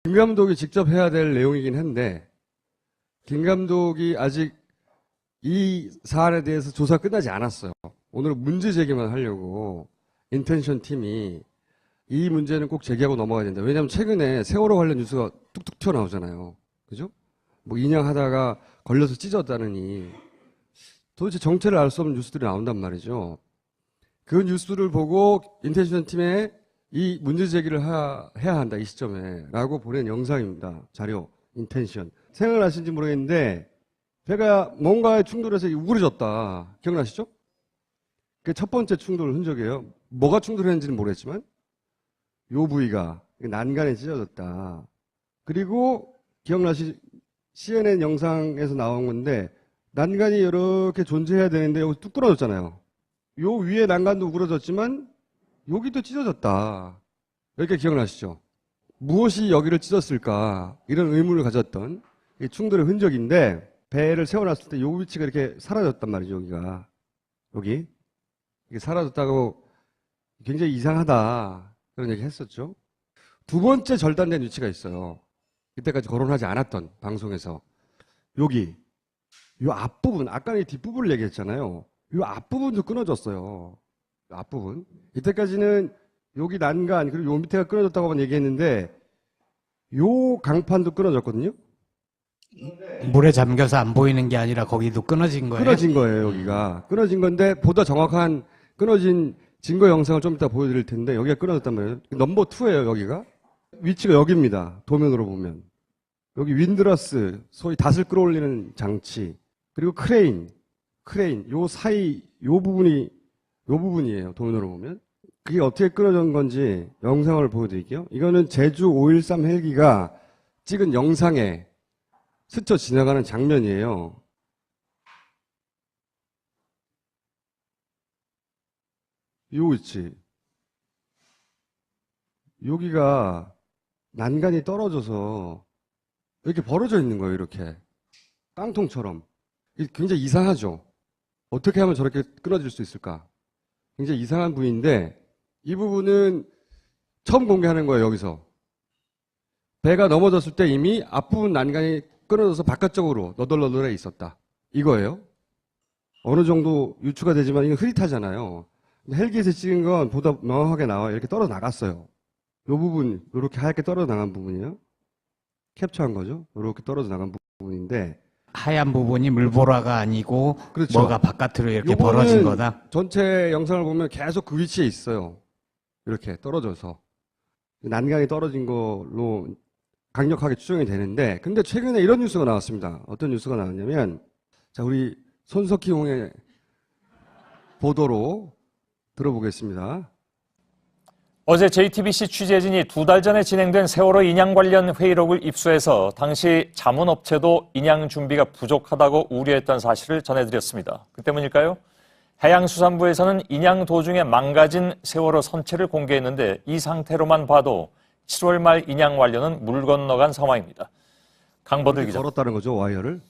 김 감독이 직접 해야 될 내용이긴 한데 김 감독이 아직 이 사안에 대해서 조사가 끝나지 않았어요. 오늘 문제 제기만 하려고 인텐션 팀이 이 문제는 꼭 제기하고 넘어가야 된다. 왜냐하면 최근에 세월호 관련 뉴스가 뚝뚝 튀어나오잖아요. 그죠? 뭐 인양하다가 걸려서 찢었다느니 도대체 정체를 알 수 없는 뉴스들이 나온단 말이죠. 그 뉴스를 보고 인텐션 팀에 이 문제 제기를 해야 한다, 이 시점에. 라고 보낸 영상입니다. 자료, 인텐션. 생각나신지 모르겠는데, 배가 뭔가에 충돌해서 우그러졌다. 기억나시죠? 그게 첫 번째 충돌 흔적이에요. 뭐가 충돌했는지는 모르겠지만, 요 부위가 난간에 찢어졌다. 그리고 CNN 영상에서 나온 건데, 난간이 이렇게 존재해야 되는데, 여기 뚝 끊어졌잖아요. 요 위에 난간도 우그러졌지만, 여기도 찢어졌다. 이렇게 기억나시죠? 무엇이 여기를 찢었을까? 이런 의문을 가졌던 이 충돌의 흔적인데 배를 세워놨을 때 요 위치가 이렇게 사라졌단 말이죠. 여기가. 여기. 이게 사라졌다고 굉장히 이상하다. 그런 얘기 했었죠. 두 번째 절단된 위치가 있어요. 이때까지 거론하지 않았던 방송에서. 여기. 요 앞부분, 아까 이 뒷부분을 얘기했잖아요. 요 앞부분도 끊어졌어요. 앞부분. 이때까지는 여기 난간 그리고 요 밑에가 끊어졌다고만 얘기했는데 요 강판도 끊어졌거든요. 물에 잠겨서 안 보이는 게 아니라 거기도 끊어진 거예요? 끊어진 거예요. 여기가. 끊어진 건데 보다 정확한 끊어진 증거 영상을 좀 이따 보여드릴 텐데 여기가 끊어졌단 말이에요. 넘버 2예요. 여기가. 위치가 여기입니다. 도면으로 보면. 여기 윈드러스, 소위 닷을 끌어올리는 장치, 그리고 크레인 요 사이 요 부분이에요. 도면으로 보면. 그게 어떻게 끊어진 건지 영상을 보여드릴게요. 이거는 제주 513 헬기가 찍은 영상에 스쳐 지나가는 장면이에요. 요 위치. 여기가 난간이 떨어져서 이렇게 벌어져 있는 거예요. 이렇게. 깡통처럼. 굉장히 이상하죠? 어떻게 하면 저렇게 끊어질 수 있을까? 굉장히 이상한 부위인데 이 부분은 처음 공개하는 거예요. 여기서. 배가 넘어졌을 때 이미 앞부분 난간이 끊어져서 바깥쪽으로 너덜너덜해 있었다. 이거예요. 어느 정도 유추가 되지만 이건 흐릿하잖아요. 헬기에서 찍은 건 보다 명확하게 나와요. 이렇게 떨어져 나갔어요. 이 부분, 이렇게 하얗게 떨어져 나간 부분이에요. 캡처한 거죠. 이렇게 떨어져 나간 부분인데 하얀 부분이 물보라가 아니고 그렇죠. 뭐가 바깥으로 이렇게 벌어진 거다? 전체 영상을 보면 계속 그 위치에 있어요. 이렇게 떨어져서. 난간이 떨어진 걸로 강력하게 추정이 되는데 근데 최근에 이런 뉴스가 나왔습니다. 어떤 뉴스가 나왔냐면 자 우리 손석희 홍의 보도로 들어보겠습니다. 어제 JTBC 취재진이 2달 전에 진행된 세월호 인양 관련 회의록을 입수해서 당시 자문업체도 인양 준비가 부족하다고 우려했던 사실을 전해드렸습니다. 그 때문일까요? 해양수산부에서는 인양 도중에 망가진 세월호 선체를 공개했는데 이 상태로만 봐도 7월 말 인양 완료는 물 건너간 상황입니다. 강버들 기자. 걸었다는 거죠, 와이어를.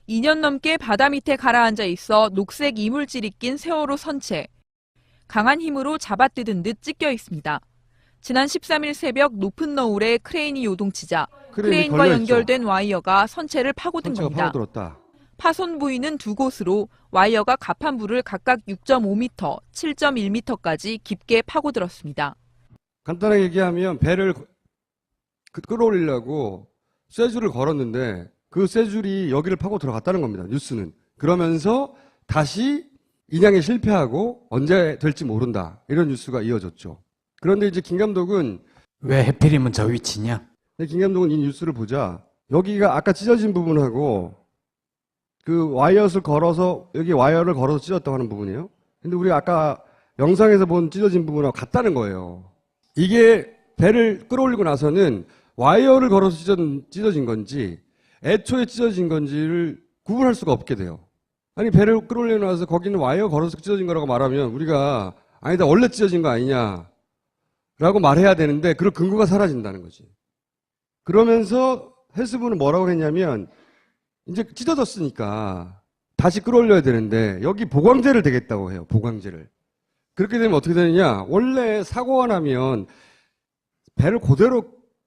2년 넘게 바다 밑에 가라앉아 있어 녹색 이물질이 낀 세월호 선체. 강한 힘으로 잡아뜯은 듯 찢겨 있습니다. 지난 13일 새벽 높은 너울에 크레인이 요동치자 크레인과 연결된 와이어가 선체를 파고든 겁니다. 파고들었다. 파손 부위는 두 곳으로 와이어가 가판부를 각각 6.5m, 7.1m까지 깊게 파고들었습니다. 간단하게 얘기하면 배를 끌어올리려고 쇠줄을 걸었는데 그 쇠줄이 여기를 파고 들어갔다는 겁니다. 뉴스는. 그러면서 다시 인양에 실패하고 언제 될지 모른다. 이런 뉴스가 이어졌죠. 그런데 이제 김 감독은 왜 해필이면 저 위치냐? 김 감독은 이 뉴스를 보자 여기가 아까 찢어진 부분하고 그 와이어를 걸어서 여기 와이어를 걸어서 찢었다고 하는 부분이에요. 근데 우리가 아까 영상에서 본 찢어진 부분하고 같다는 거예요. 이게 배를 끌어올리고 나서는 와이어를 걸어서 찢어진 건지 애초에 찢어진 건지를 구분할 수가 없게 돼요. 아니 배를 끌어올리고 나서 거기는 와이어 걸어서 찢어진 거라고 말하면 우리가 아니다 원래 찢어진 거 아니냐 라고 말해야 되는데 그럴 근거가 사라진다는 거지. 그러면서 헬스부는 뭐라고 했냐면 이제 찢어졌으니까 다시 끌어올려야 되는데 여기 보강제를 대겠다고 해요. 보강제를. 그렇게 되면 어떻게 되느냐. 원래 사고가 나면 배를 그대로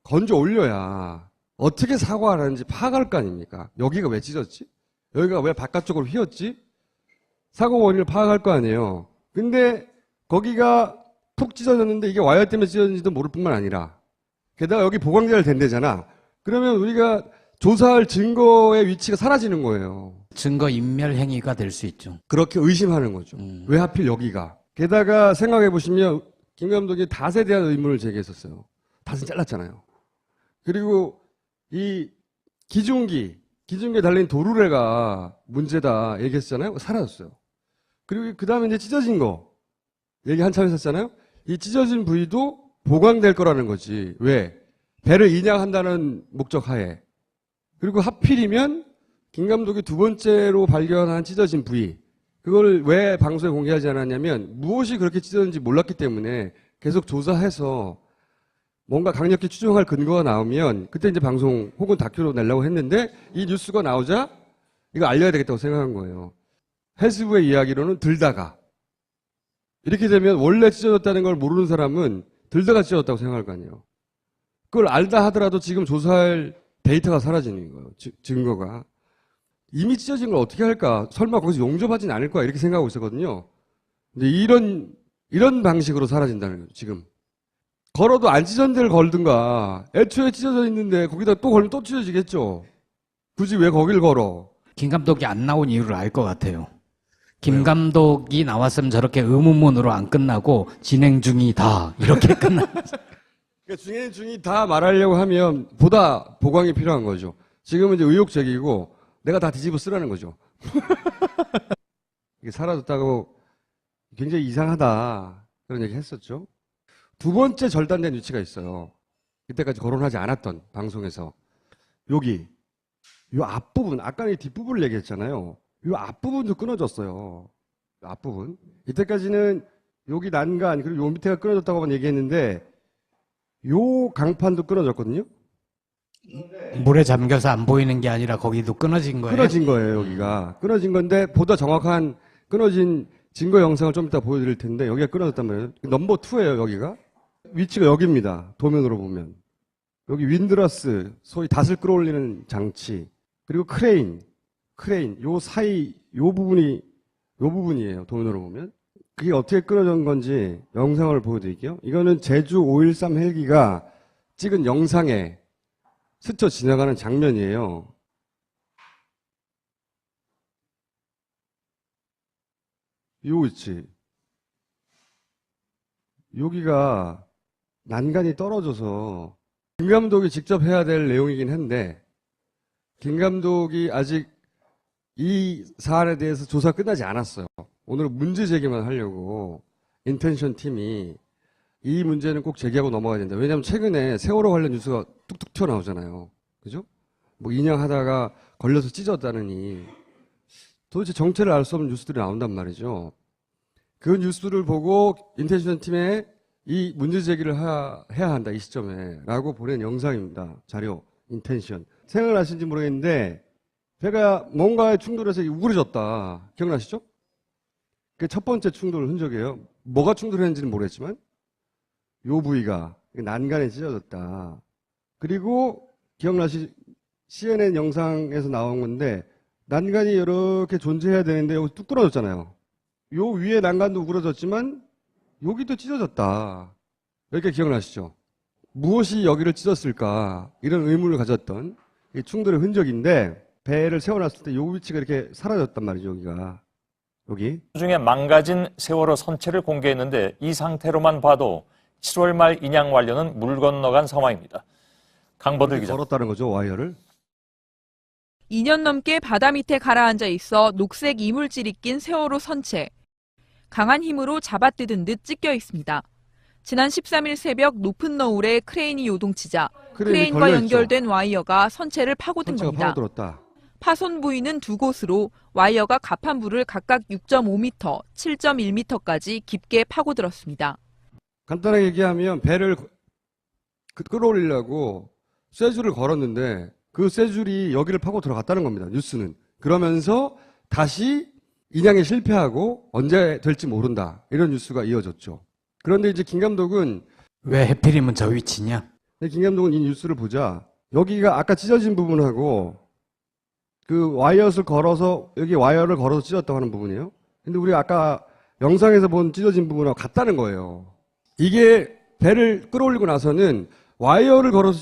건져 올려야 어떻게 사고가 나는지 파악할 거 아닙니까? 여기가 왜 찢었지? 여기가 왜 바깥쪽으로 휘었지? 사고 원인을 파악할 거 아니에요. 근데 거기가 푹 찢어졌는데 이게 와이어 때문에 찢어졌는지도 모를 뿐만 아니라 게다가 여기 보강제를 된대잖아. 그러면 우리가 조사할 증거의 위치가 사라지는 거예요. 증거 인멸 행위가 될 수 있죠. 그렇게 의심하는 거죠. 왜 하필 여기가. 게다가 생각해 보시면 김 감독이 닷에 대한 의문을 제기했었어요. 닷은 잘랐잖아요. 그리고 이 기중기에 달린 도르래가 문제다 얘기했잖아요. 사라졌어요. 그리고 그 다음에 이제 찢어진 거 얘기 한참 했었잖아요. 이 찢어진 부위도 보강될 거라는 거지. 왜? 배를 인양한다는 목적 하에. 그리고 하필이면 김 감독이 두 번째로 발견한 찢어진 부위. 그걸 왜 방송에 공개하지 않았냐면 무엇이 그렇게 찢어졌는지 몰랐기 때문에 계속 조사해서 뭔가 강력히 추정할 근거가 나오면 그때 이제 방송 혹은 다큐로 내려고 했는데 이 뉴스가 나오자 이거 알려야 되겠다고 생각한 거예요. 해수부의 이야기로는 들다가 이렇게 되면 원래 찢어졌다는 걸 모르는 사람은 들다가 찢어졌다고 생각할 거 아니에요. 그걸 알다 하더라도 지금 조사할 데이터가 사라지는 거예요. 증거가. 이미 찢어진 걸 어떻게 할까? 설마 거기서 용접하진 않을 거야. 이렇게 생각하고 있었거든요. 근데 이런 방식으로 사라진다는 거죠. 지금. 걸어도 안 찢어진 데를 걸든가. 애초에 찢어져 있는데 거기다 또 걸면 또 찢어지겠죠. 굳이 왜 거길 걸어? 김 감독이 안 나온 이유를 알 것 같아요. 김 감독이 나왔으면 저렇게 의문문으로 안 끝나고 진행 중이다 이렇게 끝나. 그러니까 진행 중이 다 말하려고 하면 보다 보강이 필요한 거죠. 지금은 이제 의혹 제기고 내가 다 뒤집어 쓰라는 거죠. 이게 사라졌다고 굉장히 이상하다 그런 얘기 했었죠. 두 번째 절단된 위치가 있어요. 이때까지 거론하지 않았던 방송에서 요 앞부분, 아까 이 뒷부분을 얘기했잖아요. 요 앞부분도 끊어졌어요. 요 앞부분. 이때까지는 여기 난간 그리고 요 밑에가 끊어졌다고만 얘기했는데 요 강판도 끊어졌거든요. 물에 잠겨서 안 보이는 게 아니라 거기도 끊어진 거예요. 끊어진 거예요, 여기가. 끊어진 건데 보다 정확한 끊어진 증거 영상을 좀 이따 보여드릴 텐데 여기가 끊어졌단 말이에요. 넘버 2예요, 여기가. 위치가 여기입니다. 도면으로 보면. 여기 윈드러스, 소위 닷을 끌어올리는 장치, 그리고 크레인, 요 사이, 요 부분이에요. 도면으로 보면. 그게 어떻게 끊어진 건지 영상을 보여드릴게요. 이거는 제주 513 헬기가 찍은 영상에 스쳐 지나가는 장면이에요. 요 위치. 여기가 난간이 떨어져서 김 감독이 직접 해야 될 내용이긴 한데 김 감독이 아직 이 사안에 대해서 조사가 끝나지 않았어요. 오늘은 문제 제기만 하려고 인텐션 팀이 이 문제는 꼭 제기하고 넘어가야 된다. 왜냐하면 최근에 세월호 관련 뉴스가 뚝뚝 튀어나오잖아요. 그죠? 뭐 인양하다가 걸려서 찢었다느니 도대체 정체를 알 수 없는 뉴스들이 나온단 말이죠. 그 뉴스를 보고 인텐션 팀에 이 문제 제기를 해야 한다. 이 시점에 라고 보낸 영상입니다. 자료, 인텐션. 생각나시는지 모르겠는데 배가 뭔가에 충돌해서 우그러졌다. 기억나시죠? 그게 첫 번째 충돌 흔적이에요. 뭐가 충돌했는지는 모르겠지만 요 부위가 난간에 찢어졌다. 그리고 CNN 영상에서 나온 건데 난간이 이렇게 존재해야 되는데 여기 뚝 떨어졌잖아요. 요 위에 난간도 우그러졌지만 여기도 찢어졌다. 이렇게 기억나시죠? 무엇이 여기를 찢었을까? 이런 의문을 가졌던 이 충돌의 흔적인데 배를 세워놨을 때 요 위치가 이렇게 사라졌단 말이죠. 여기. 중에 망가진 세월호 선체를 공개했는데 이 상태로만 봐도 7월 말 인양 완료는 물 건너간 상황입니다. 강버들 기자. 걸었다는 거죠, 와이어를. 2년 넘게 바다 밑에 가라앉아 있어 녹색 이물질이 낀 세월호 선체. 강한 힘으로 잡아뜯은 듯 찢겨 있습니다. 지난 13일 새벽 높은 너울에 크레인이 요동치자 크레인과 연결된 와이어가 선체를 파고든 겁니다. 파고들었다. 파손 부위는 두 곳으로 와이어가 가판부를 각각 6.5m, 7.1m까지 깊게 파고들었습니다. 간단하게 얘기하면 배를 끌어올리려고 쇠줄을 걸었는데 그 쇠줄이 여기를 파고 들어갔다는 겁니다. 뉴스는. 그러면서 다시 인양에 실패하고 언제 될지 모른다. 이런 뉴스가 이어졌죠. 그런데 이제 김 감독은 왜 해필이면 저 위치냐? 근데 김 감독은 이 뉴스를 보자 여기가 아까 찢어진 부분하고 그 와이어를 걸어서 여기 와이어를 걸어서 찢었다고 하는 부분이에요. 근데 우리가 아까 영상에서 본 찢어진 부분하고 같다는 거예요. 이게 배를 끌어올리고 나서는 와이어를 걸어서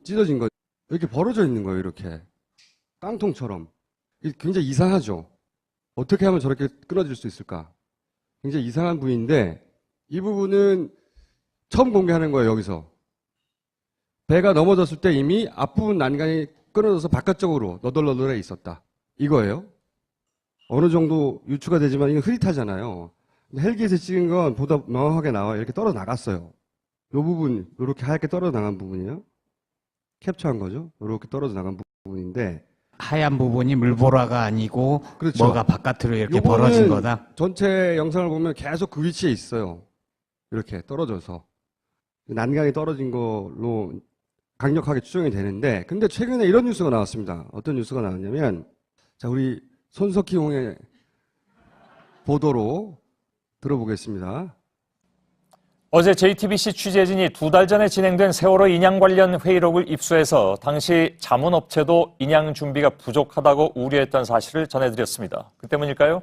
찢어진 거예요. 이렇게 벌어져 있는 거예요. 이렇게 깡통처럼. 이게 굉장히 이상하죠. 어떻게 하면 저렇게 끊어질 수 있을까? 굉장히 이상한 부위인데 이 부분은 처음 공개하는 거예요. 여기서. 배가 넘어졌을 때 이미 앞부분 난간이 끊어져서 바깥쪽으로 너덜너덜해 있었다. 이거예요. 어느 정도 유추가 되지만 이건 흐릿하잖아요. 헬기에서 찍은 건 보다 명확하게 나와요. 이렇게 떨어져 나갔어요. 이 부분, 이렇게 하얗게 떨어져 나간 부분이에요. 캡처한 거죠. 이렇게 떨어져 나간 부분인데. 하얀 부분이 물보라가 아니고 그렇죠. 뭐가 바깥으로 이렇게 요거는 벌어진 거다. 전체 영상을 보면 계속 그 위치에 있어요. 이렇게 떨어져서. 난강이 떨어진 걸로 강력하게 추정이 되는데, 근데 최근에 이런 뉴스가 나왔습니다. 어떤 뉴스가 나왔냐면, 자, 우리 손석희 홍의 보도로 들어보겠습니다. 어제 JTBC 취재진이 2달 전에 진행된 세월호 인양 관련 회의록을 입수해서 당시 자문업체도 인양 준비가 부족하다고 우려했던 사실을 전해드렸습니다. 그 때문일까요?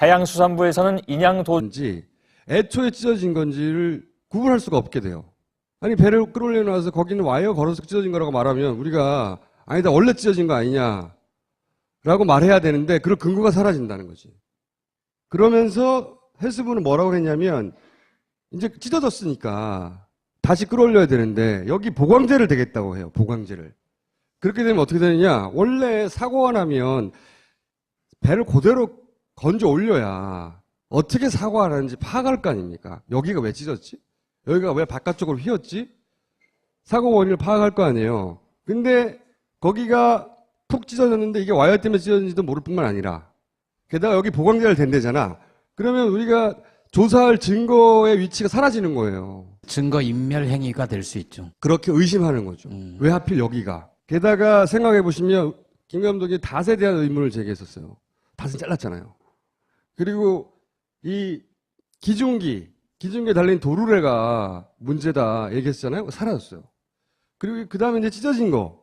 해양수산부에서는 인양 건지 애초에 찢어진 건지를 구분할 수가 없게 돼요. 아니 배를 끌어올려 놔서 거기는 와이어 걸어서 찢어진 거라고 말하면 우리가 아니다 원래 찢어진 거 아니냐라고 말해야 되는데 그럴 근거가 사라진다는 거지. 그러면서 해수부는 뭐라고 했냐면 이제 찢어졌으니까 다시 끌어올려야 되는데 여기 보강제를 대겠다고 해요. 보강제를. 그렇게 되면 어떻게 되느냐. 원래 사고가 나면 배를 그대로 건져 올려야 어떻게 사고가 나는지 파악할 거 아닙니까? 여기가 왜 찢었지? 여기가 왜 바깥쪽으로 휘었지? 사고 원인을 파악할 거 아니에요. 근데 거기가 푹 찢어졌는데 이게 와이어 때문에 찢어졌는지도 모를 뿐만 아니라 게다가 여기 보강제를 댄대잖아. 그러면 우리가 조사할 증거의 위치가 사라지는 거예요. 증거 인멸 행위가 될 수 있죠. 그렇게 의심하는 거죠. 왜 하필 여기가. 게다가 생각해 보시면 김 감독이 닷에 대한 의문을 제기했었어요. 닷은 잘랐잖아요. 그리고 이 기중기에 달린 도루래가 문제다 얘기했잖아요. 사라졌어요. 그리고 그 다음에 이제 찢어진 거.